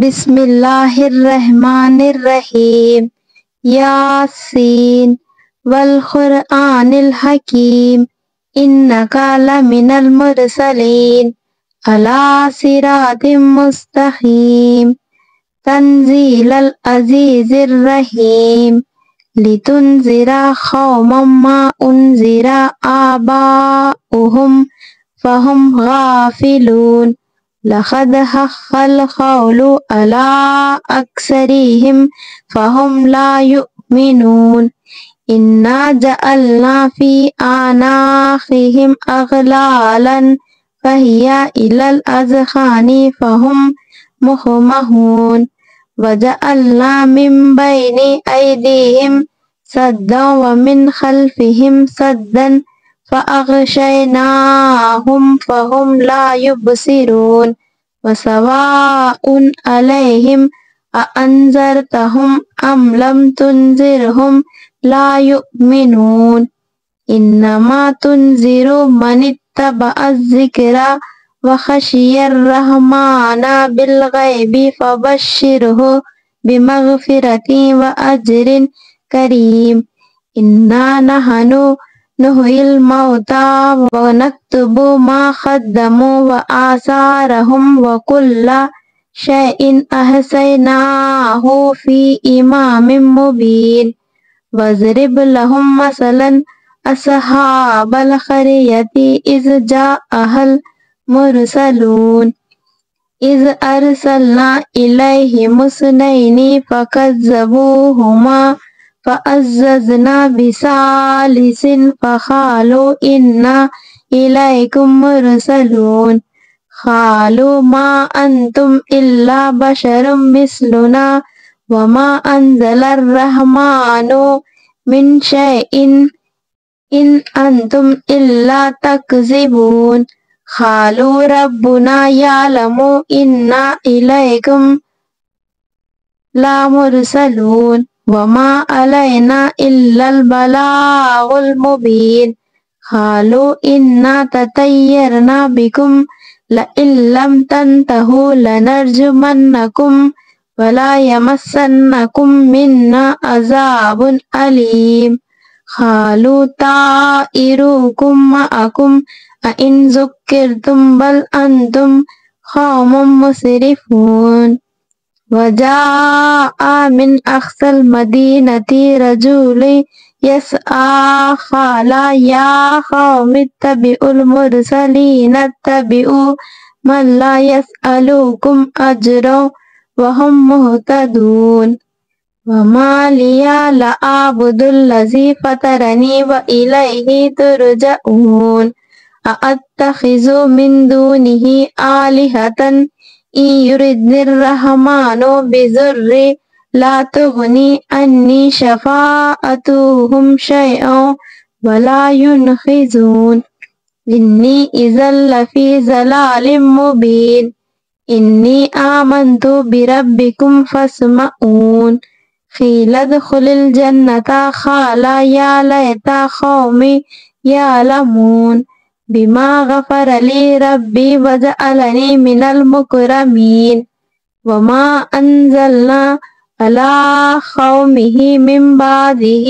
بسم اللہ الرحمن الرحیم یاسین والقرآن الحکیم انک لمن المرسلین علی صراط مستقیم تنزیل العزیز الرحیم لتنذر قوما ما انذر آباؤہم فہم غافلون لقد حق القول على أكثرهم فهم لا يؤمنون إنا جعلنا في أعناقهم أغلالا فهي إلى الأذقان فهم مقمحون وجعلنا من بين أيديهم سدا ومن خلفهم سدا فأغشيناهم فهم لا يبصرون وسواء عليهم أأنذرتهم أم لم تنذرهم لا يؤمنون إنما تنذر من اتبع الذكر وخشي الرحمن بالغيب فبشره بمغفرة وأجر كريم إنا نحن نحيي الموتى ونكتب ما قدموا وآثارهم وكل شيء أحصيناه في إمام مبين واضرب لهم مثلا أصحاب القرية إذ جاءها المرسلون إذ أرسلنا إليهم اثنين فكذبوهما فعززنا بثالث فقالوا إنا إليكم مرسلون قالوا ما أنتم إلا بشر مثلنا وما أنزل الرحمن من شيء إن أنتم إلا تكذبون قالوا ربنا يعلم إنا إليكم لمرسلون وما علينا إلا البلاغ المبين قالوا إنا تطيرنا بكم لئن لم تنتهوا لنرجمنكم ولا يمسنكم منا عذاب أليم قالوا طائركم معكم أئن ذكرتم بل أنتم قوم مسرفون وجاء من أقصى المدينة رجل يسعى قال يا قوم اتبعوا المرسلين اتبعوا من لا يسألكم أجرا وهم مهتدون وما لي لا أعبد الذي فطرني وإليه ترجعون أأتخذ من دونه آلهة إن يردني الرحمن بضر لا تغني عني شفاعتهم شيئا ولا ينقذون إني إذا لفي ضلال مبين إني آمنت بربكم فاسمعون قيل ادخل الجنة قال يا ليت قومي يعلمون بما غفر لي ربي وجعلني من المكرمين وما أنزلنا على قومه من بعده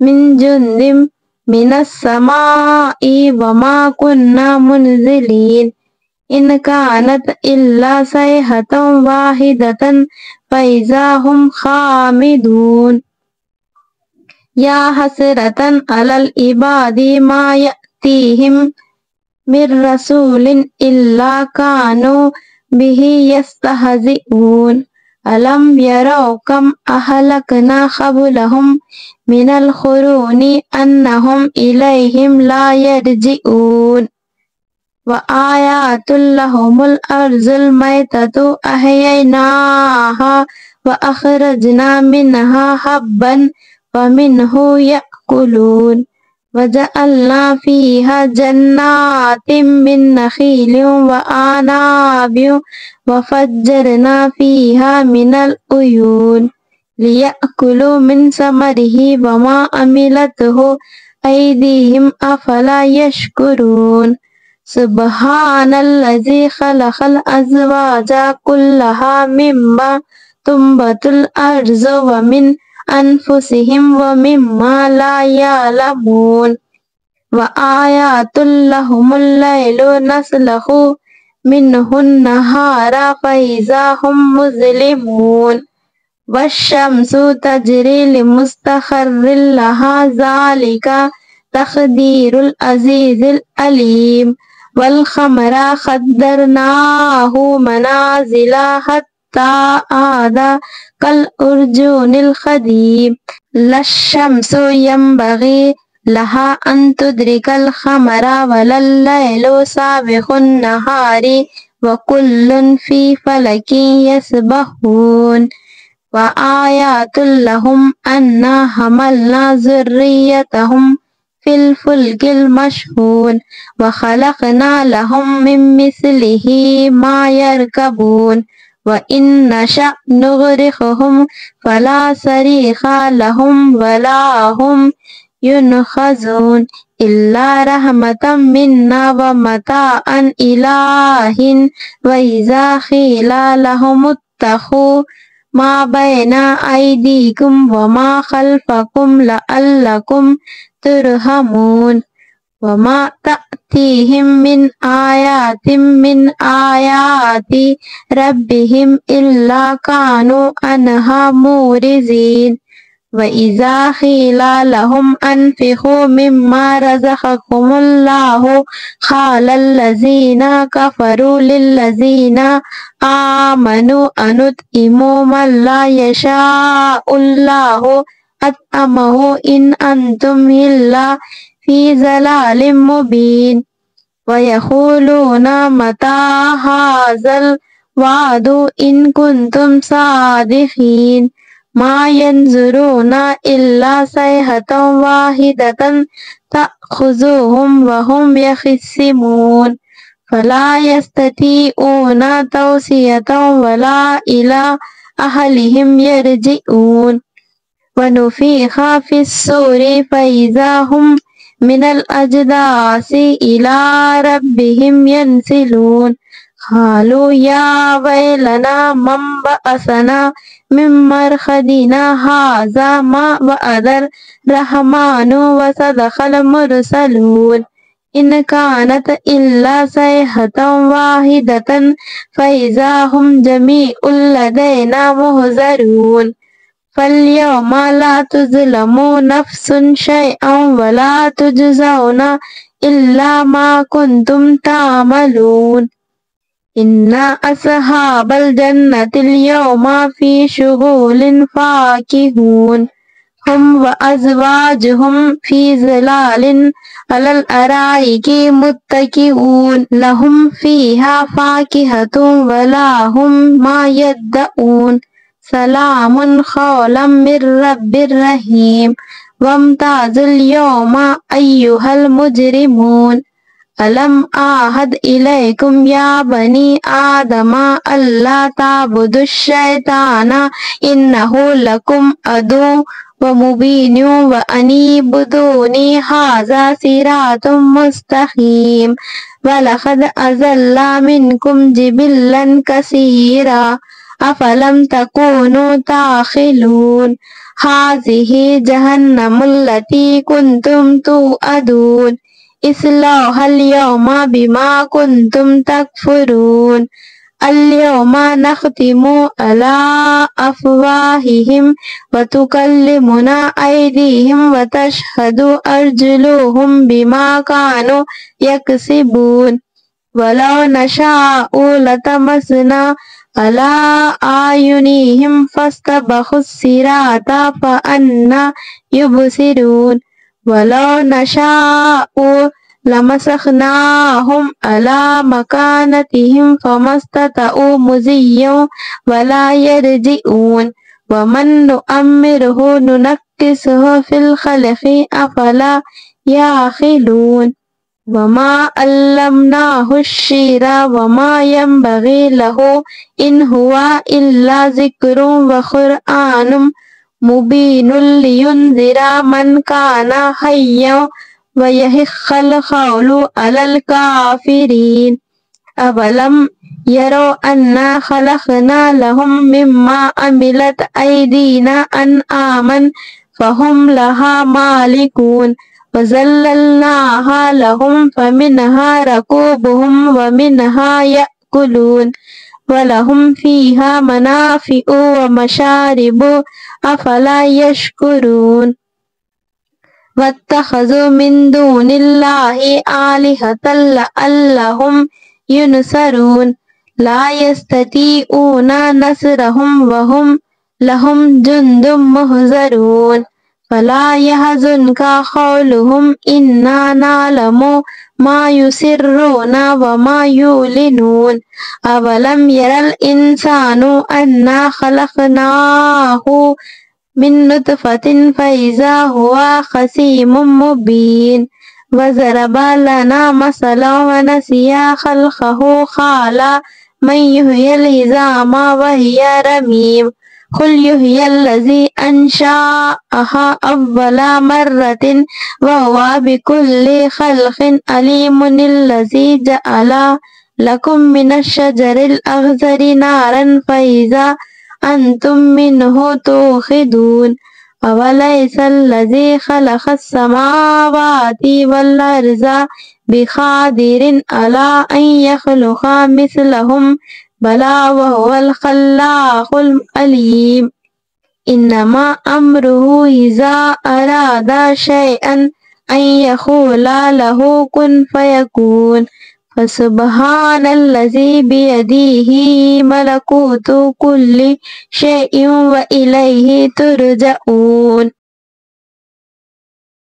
من جند من السماء وما كنا منزلين إن كانت إلا صيحة واحدة فإذا هم خامدون يا حسرة على العباد ما يأتيهم من رسول إلا كانوا به يستهزئون ألم يروا كم أهلكنا قبلهم من القرون أنهم إليهم لا يرجعون وآيات لهم الأرض الميتة أحييناها وأخرجنا منها حبا ومنه يأكلون وجعلنا فيها جنات من نخيل وأعناب وفجرنا فيها من العيون ليأكلوا من ثمره وما عملته أيديهم أفلا يشكرون سبحان الذي خلق الأزواج كلها مما تنبت الأرض ومن أنفسهم ومما لا يعلمون وآيات لهم الليل نسلخ منه النهار فإذا هم مظلمون والشمس تجري لمستقر لها ذلك تقدير العزيز العليم والقمر قدرناه منازل حتى عاد كالأرجون القديم لا الشمس ينبغي لها أن تدرك القمر ولا الليل سابق النهار وكل في فلك يسبحون وآيات لهم أنا حملنا ذريتهم في الفلك المشحون وخلقنا لهم من مثله ما يركبون وإن نشأ نغرقهم فلا صريخ لهم ولا هم ينقذون إلا رحمة منا ومتاعا إلى حين وإذا قيل لهم اتقوا ما بين أيديكم وما خلفكم لعلكم ترحمون وما تأتيهم من آيات من آيات ربهم إلا كانوا عنها معرضين وإذا قيل لهم أنفقوا مما رزقكم الله قال الذين كفروا للذين آمنوا أنطعم من لا يشاء الله أطعمه إن أنتم إلا في ضلال مبين ويقولون متى هذا الوعد إن كنتم صادقين ما ينظرون إلا صيحة واحدة تأخذهم وهم يخصمون فلا يستطيعون توصية ولا إلى أهلهم يرجعون ونفخ في الصور فإذا هم من الأجداث إلى ربهم ينسلون قالوا يا ويلنا من بعثنا من مرقدنا هذا ما وعد الرحمن وصدق المرسلون إن كانت إلا صيحة واحدة فإذا هم جميع لدينا محضرون فاليوم لا تظلم نفس شيئا ولا تجزون إلا ما كنتم تعملون إن أصحاب الجنة اليوم في شغل فاكهون هم وأزواجهم في ظلال على الأرائك متكئون لهم فيها فاكهة ولا هم ما يدعون سلام قولا من رب رحيم وامتازوا اليوم أيها المجرمون ألم أعهد إليكم يا بني آدم ألا تعبدوا الشيطان إنه لكم عدو ومبين وأن اعبدوني هذا صراط مستقيم ولقد أضل منكم جبلا كثيرا أفلم تكونوا تعقلون هذه جهنم التي كنتم توعدون اصلوها اليوم بما كنتم تكفرون اليوم نختم على أفواههم وتكلمنا أيديهم وتشهد أرجلهم بما كانوا يكسبون ولو نشاء لطمسنا على أعينهم فاستبقوا الصراط فأنى يبصرون ولو نشاء لمسخناهم على مكانتهم فما استطاعوا مضيا ولا يرجعون ومن نؤمره ننكسه في الخلق أفلا يعقلون وما علمناه الشعر وما ينبغي له إن هو إلا ذكر وقرآن مبين لينذر من كان حيا ويحق القول على الكافرين أولم يروا أنا خلقنا لهم مما عملت أيدينا أنعاما فهم لها مالكون وذللناها لهم فمنها ركوبهم ومنها يأكلون ولهم فيها منافع ومشارب أفلا يشكرون واتخذوا من دون الله آلهة لعلهم ينصرون لا يستطيعون نصرهم وهم لهم جند محضرون فلا يحزنك قولهم إنا نعلم ما يسرون وما يعلنون أولم ير الإنسان أنا خلقناه من نطفة فإذا هو خصيم مبين وضرب لنا مثلا ونسي خلقه قال من يحيي العظام وهي رميم قل يحيي الذي أنشأها أول مرة وهو بكل خلق عليم الذي جعل لكم من الشجر الأخضر نارا فإذا أنتم منه توقدون أوليس الذي خلق السماوات والأرض بقادر على أن يخلق مثلهم بلى وهو الخلاق العليم إنما أمره إذا أراد شيئا أن يقول له كن فيكون فسبحان الذي بيده ملكوت كل شيء وإليه ترجعون